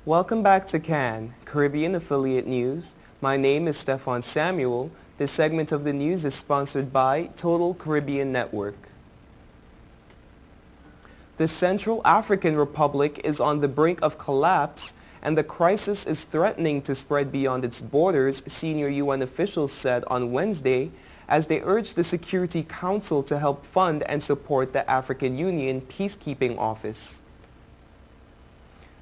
Welcome back to CAN, Caribbean Affiliate News. My name is Stefan Samuel. This segment of the news is sponsored by Total Caribbean Network. The Central African Republic is on the brink of collapse, and the crisis is threatening to spread beyond its borders, senior UN officials said on Wednesday, as they urged the Security Council to help fund and support the African Union Peacekeeping Office.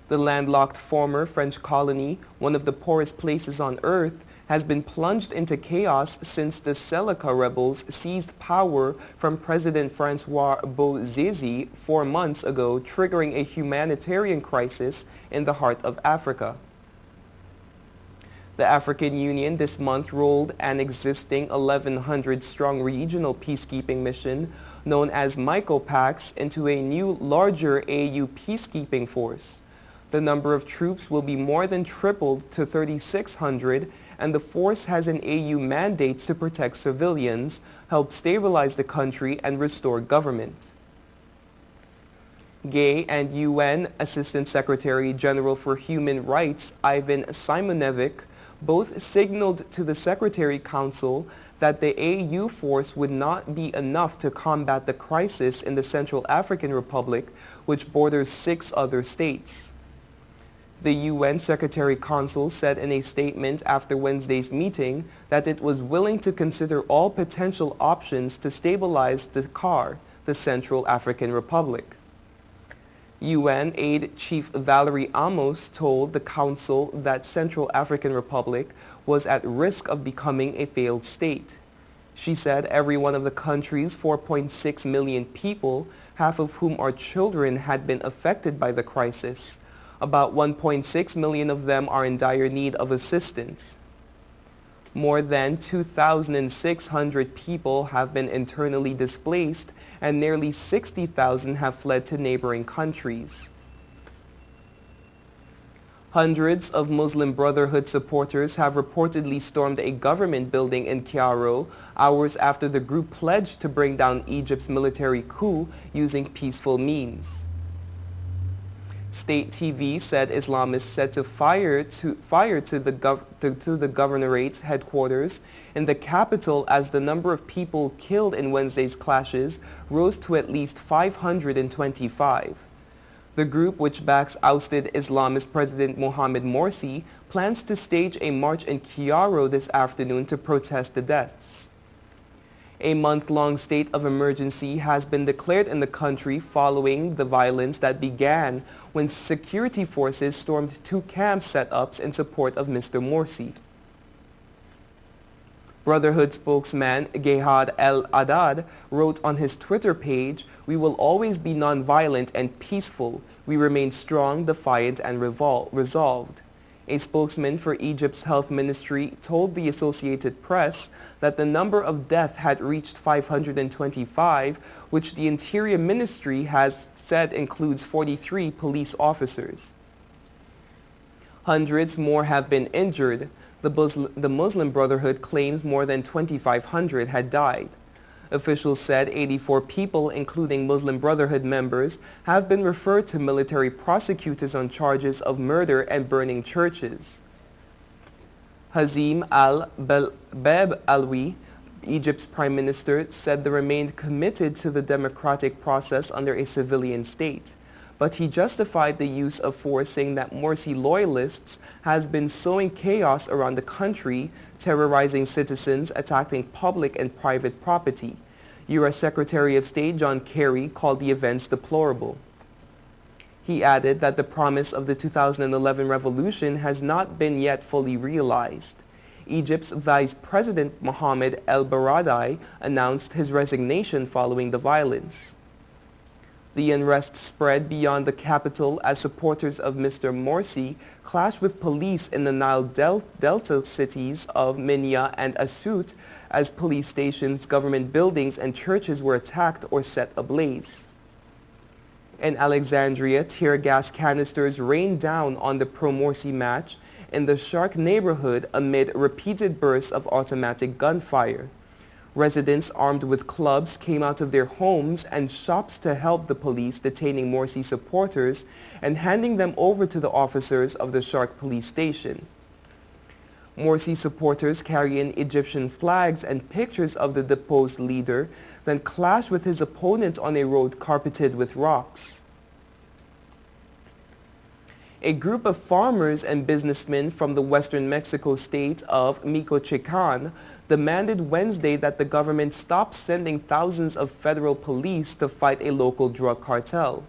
The landlocked former French colony, one of the poorest places on earth, has been plunged into chaos since the Seleka rebels seized power from President Francois Bozizé 4 months ago, triggering a humanitarian crisis in the heart of Africa. The African Union this month rolled an existing 1,100-strong regional peacekeeping mission known as MICOPAX into a new, larger AU peacekeeping force. The number of troops will be more than tripled to 3,600, and the force has an AU mandate to protect civilians, help stabilize the country, and restore government. Gay and UN Assistant Secretary General for Human Rights Ivan Simonovic both signaled to the Secretary Council that the AU force would not be enough to combat the crisis in the Central African Republic, which borders 6 other states. The UN Secretary Council said in a statement after Wednesday's meeting that it was willing to consider all potential options to stabilize the CAR, the Central African Republic. UN Aid Chief Valerie Amos told the Council that Central African Republic was at risk of becoming a failed state. She said every one of the country's 4.6 million people, half of whom are children, had been affected by the crisis. About 1.6 million of them are in dire need of assistance. More than 2,600 people have been internally displaced, and nearly 60,000 have fled to neighboring countries. Hundreds of Muslim Brotherhood supporters have reportedly stormed a government building in Cairo hours after the group pledged to bring down Egypt's military coup using peaceful means. State TV said Islamists set to fire to the governorate's headquarters in the capital as the number of people killed in Wednesday's clashes rose to at least 525. The group, which backs ousted Islamist President Mohamed Morsi, plans to stage a march in Cairo this afternoon to protest the deaths. A month-long state of emergency has been declared in the country following the violence that began when security forces stormed 2 camp setups in support of Mr. Morsi. Brotherhood spokesman Gehad El-Haddad wrote on his Twitter page, "We will always be nonviolent and peaceful. We remain strong, defiant, and resolved." A spokesman for Egypt's health ministry told the Associated Press that the number of deaths had reached 525, which the Interior Ministry has said includes 43 police officers. Hundreds more have been injured. The Muslim Brotherhood claims more than 2,500 had died. Officials said 84 people, including Muslim Brotherhood members, have been referred to military prosecutors on charges of murder and burning churches. Hazim al-Beb Alawi, Egypt's prime minister, said they remained committed to the democratic process under a civilian state. But he justified the use of force, saying that Morsi loyalists has been sowing chaos around the country, terrorizing citizens, attacking public and private property. U.S. Secretary of State John Kerry called the events deplorable. He added that the promise of the 2011 revolution has not been yet fully realized. Egypt's Vice President Mohamed El-Baradei announced his resignation following the violence. The unrest spread beyond the capital as supporters of Mr. Morsi clashed with police in the Nile Delta cities of Minya and Asout as police stations, government buildings, and churches were attacked or set ablaze. In Alexandria, tear gas canisters rained down on the pro-Morsi march in the Shark neighborhood amid repeated bursts of automatic gunfire. Residents armed with clubs came out of their homes and shops to help the police detaining Morsi supporters and handing them over to the officers of the Shark police station. Morsi supporters carrying Egyptian flags and pictures of the deposed leader then clashed with his opponents on a road carpeted with rocks. A group of farmers and businessmen from the western Mexico state of Michoacán demanded Wednesday that the government stop sending thousands of federal police to fight a local drug cartel.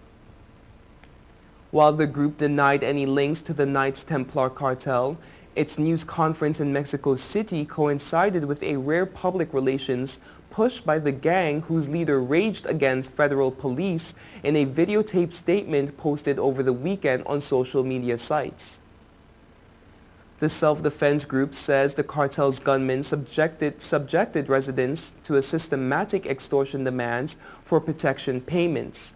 While the group denied any links to the Knights Templar cartel, its news conference in Mexico City coincided with a rare public relations push by the gang whose leader raged against federal police in a videotaped statement posted over the weekend on social media sites. The self-defense group says the cartel's gunmen subjected residents to a systematic extortion demands for protection payments.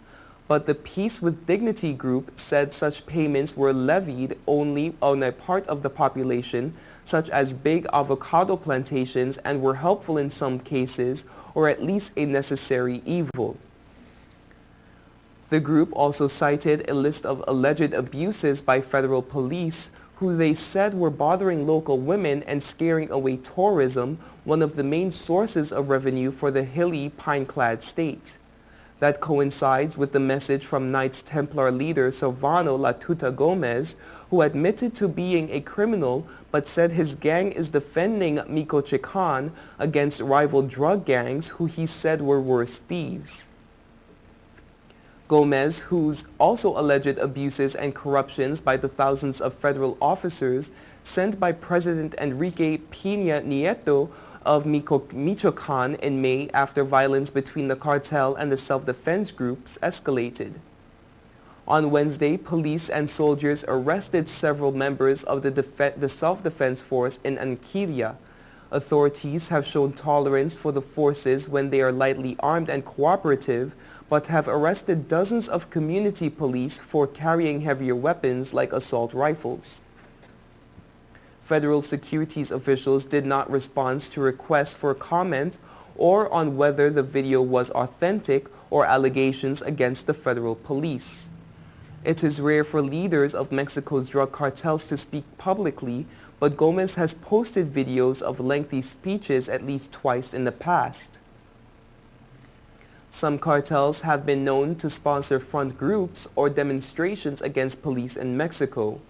But the Peace with Dignity group said such payments were levied only on a part of the population, such as big avocado plantations, and were helpful in some cases, or at least a necessary evil. The group also cited a list of alleged abuses by federal police who they said were bothering local women and scaring away tourism, one of the main sources of revenue for the hilly, pine-clad state. That coincides with the message from Knights Templar leader Silvano Latuta Gomez, who admitted to being a criminal but said his gang is defending Michoacán against rival drug gangs who he said were worse thieves. Gomez, whose also alleged abuses and corruptions by the thousands of federal officers sent by President Enrique Peña Nieto of Michoacán in May after violence between the cartel and the self-defense groups escalated. On Wednesday, police and soldiers arrested several members of the self-defense force in Anquilla. Authorities have shown tolerance for the forces when they are lightly armed and cooperative, but have arrested dozens of community police for carrying heavier weapons like assault rifles. Federal securities officials did not respond to requests for comment or on whether the video was authentic or allegations against the federal police. It is rare for leaders of Mexico's drug cartels to speak publicly, but Gomez has posted videos of lengthy speeches at least twice in the past. Some cartels have been known to sponsor front groups or demonstrations against police in Mexico.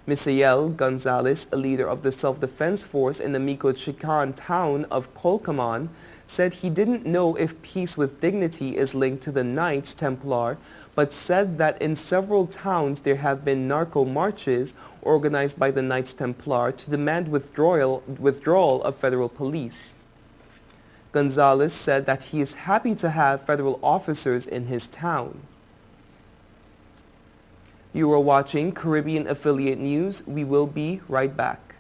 Misael Gonzalez, a leader of the self-defense force in the Michoacán town of Colcaman, said he didn't know if Peace with Dignity is linked to the Knights Templar, but said that in several towns there have been narco marches organized by the Knights Templar to demand withdrawal of federal police. Gonzalez said that he is happy to have federal officers in his town. You are watching Caribbean Affiliate News. We will be right back.